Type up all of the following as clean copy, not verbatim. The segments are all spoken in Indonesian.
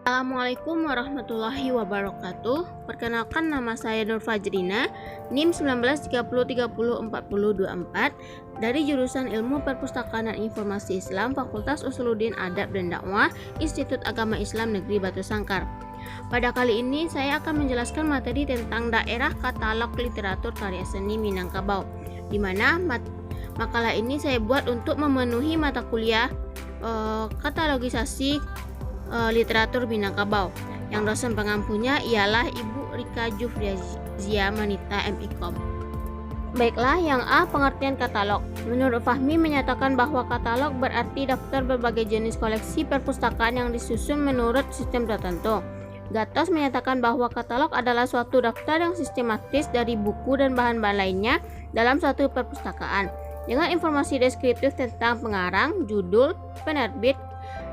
Assalamualaikum warahmatullahi wabarakatuh. Perkenalkan, nama saya Nur Fajrina, NIM 1930304024 dari jurusan Ilmu Perpustakaan dan Informasi Islam, Fakultas Usuluddin Adab dan Dakwah, Institut Agama Islam Negeri Batu Sangkar. Pada kali ini saya akan menjelaskan materi tentang daerah katalog literatur karya seni Minangkabau, di mana makalah ini saya buat untuk memenuhi mata kuliah katalogisasi literatur Minangkabau, yang dosen pengampunya ialah Ibu Rika Jufriazia Manita MIKOM. Baiklah, yang A, pengertian katalog. Menurut Fahmi menyatakan bahwa katalog berarti daftar berbagai jenis koleksi perpustakaan yang disusun menurut sistem tertentu. Gatos menyatakan bahwa katalog adalah suatu daftar yang sistematis dari buku dan bahan-bahan lainnya dalam suatu perpustakaan, dengan informasi deskriptif tentang pengarang, judul, penerbit,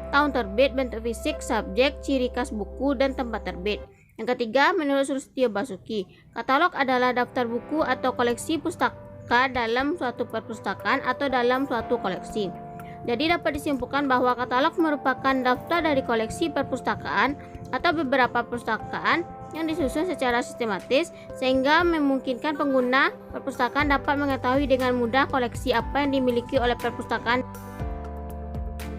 tahun terbit, bentuk fisik, subjek, ciri khas buku, dan tempat terbit. Yang ketiga, menurut Sulistyo Basuki, katalog adalah daftar buku atau koleksi pustaka dalam suatu perpustakaan atau dalam suatu koleksi. Jadi dapat disimpulkan bahwa katalog merupakan daftar dari koleksi perpustakaan atau beberapa perpustakaan yang disusun secara sistematis sehingga memungkinkan pengguna perpustakaan dapat mengetahui dengan mudah koleksi apa yang dimiliki oleh perpustakaan.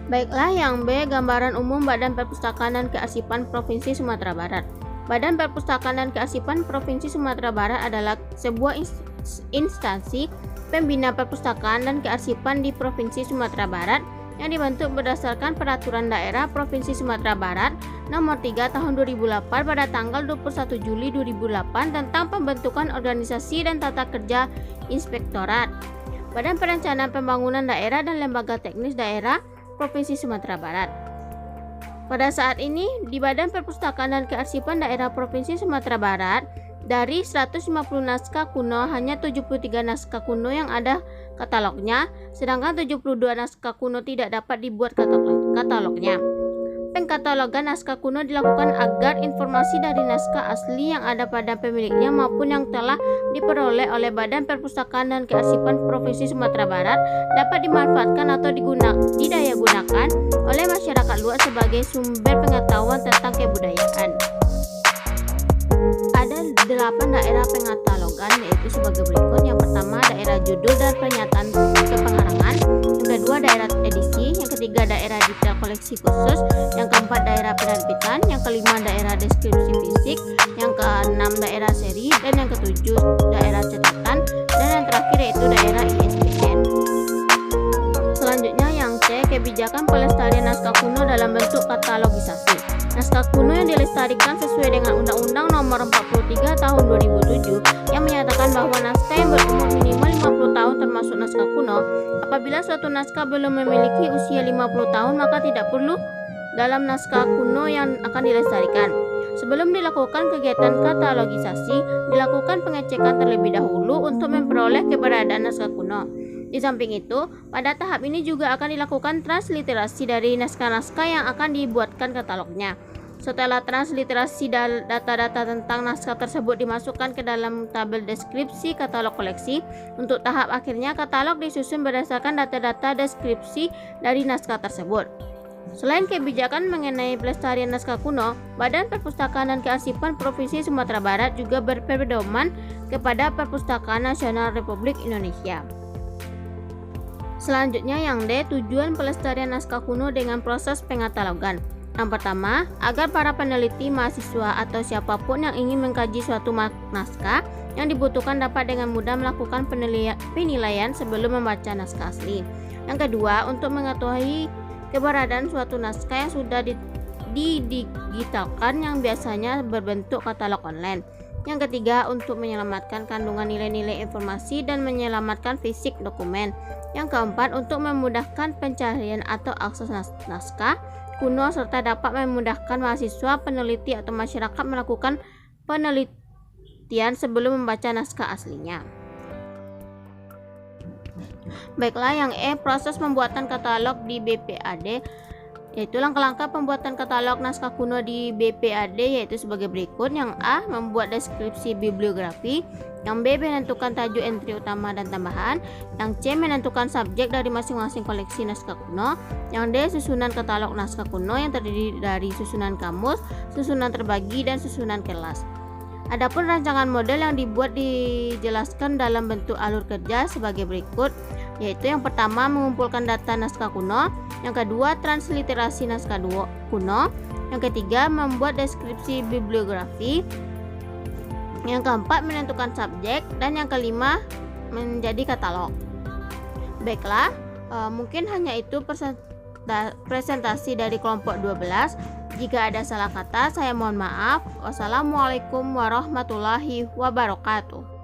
Baiklah, yang B, gambaran umum Badan Perpustakaan dan Kearsipan Provinsi Sumatera Barat. Badan Perpustakaan dan Kearsipan Provinsi Sumatera Barat adalah sebuah instansi pembina perpustakaan dan kearsipan di Provinsi Sumatera Barat yang dibentuk berdasarkan Peraturan Daerah Provinsi Sumatera Barat Nomor 3 Tahun 2008 pada tanggal 21 Juli 2008 tentang pembentukan organisasi dan tata kerja Inspektorat, Badan Perencanaan Pembangunan Daerah dan Lembaga Teknis Daerah Provinsi Sumatera Barat. Pada saat ini, di Badan Perpustakaan dan Kearsipan Daerah Provinsi Sumatera Barat, dari 150 naskah kuno, hanya 73 naskah kuno yang ada katalognya, sedangkan 72 naskah kuno tidak dapat dibuat katalognya. Pengkatalogan naskah kuno dilakukan agar informasi dari naskah asli yang ada pada pemiliknya maupun yang telah diperoleh oleh Badan Perpustakaan dan Kearsipan Provinsi Sumatera Barat dapat dimanfaatkan atau didaya gunakan oleh masyarakat luas sebagai sumber pengetahuan tentang kebudayaan. Ada 8 daerah pengkatalogan, yaitu sebagai berikut. Yang pertama, daerah judul dan pernyataan kepengarangan. Yang kedua, daerah edisi. Yang ketiga, daerah detail koleksi khusus. Yang keempat, daerah penerbitan. Yang kelima, daerah deskripsi fisik. Yang keenam, daerah seri. Dan yang ketujuh, daerah catatan. Dan yang terakhir yaitu daerah ISBN. Selanjutnya, yang C, kebijakan pelestarian naskah kuno dalam bentuk katalogisasi. Naskah kuno yang dilestarikan sesuai dengan Undang-Undang Nomor 43 Tahun 2007 yang menyatakan bahwa naskah yang berumur minimal 50 tahun termasuk naskah kuno. Apabila suatu naskah belum memiliki usia 50 tahun, maka tidak perlu dalam naskah kuno yang akan dilestarikan. Sebelum dilakukan kegiatan katalogisasi, dilakukan pengecekan terlebih dahulu untuk memperoleh keberadaan naskah kuno. Di samping itu, pada tahap ini juga akan dilakukan transliterasi dari naskah-naskah yang akan dibuatkan katalognya. Setelah transliterasi, data-data tentang naskah tersebut dimasukkan ke dalam tabel deskripsi katalog koleksi. Untuk tahap akhirnya, katalog disusun berdasarkan data-data deskripsi dari naskah tersebut. Selain kebijakan mengenai pelestarian naskah kuno, Badan Perpustakaan dan Kearsipan Provinsi Sumatera Barat juga berpedoman kepada Perpustakaan Nasional Republik Indonesia. Selanjutnya, yang D, tujuan pelestarian naskah kuno dengan proses pengkatalogan. Yang pertama, agar para peneliti, mahasiswa, atau siapapun yang ingin mengkaji suatu naskah yang dibutuhkan dapat dengan mudah melakukan penilaian sebelum membaca naskah asli. Yang kedua, untuk mengetahui keberadaan suatu naskah yang sudah didigitalkan yang biasanya berbentuk katalog online. Yang ketiga, untuk menyelamatkan kandungan nilai-nilai informasi dan menyelamatkan fisik dokumen. Yang keempat, untuk memudahkan pencarian atau akses naskah kuno serta dapat memudahkan mahasiswa, peneliti, atau masyarakat melakukan penelitian sebelum membaca naskah aslinya. Baiklah, yang E, proses pembuatan katalog di BPAD. Yaitu langkah-langkah pembuatan katalog naskah kuno di BPAD yaitu sebagai berikut. Yang A. Membuat deskripsi bibliografi. Yang B. Menentukan tajuk entry utama dan tambahan. Yang C. Menentukan subjek dari masing-masing koleksi naskah kuno. Yang D. Susunan katalog naskah kuno yang terdiri dari susunan kamus, susunan terbagi, dan susunan kelas. Adapun rancangan model yang dibuat dijelaskan dalam bentuk alur kerja sebagai berikut, yaitu yang pertama mengumpulkan data naskah kuno, yang kedua transliterasi naskah kuno, yang ketiga membuat deskripsi bibliografi, yang keempat menentukan subjek, dan yang kelima menjadi katalog. Baiklah, mungkin hanya itu presentasi dari kelompok 12. Jika ada salah kata, saya mohon maaf. Wassalamualaikum warahmatullahi wabarakatuh.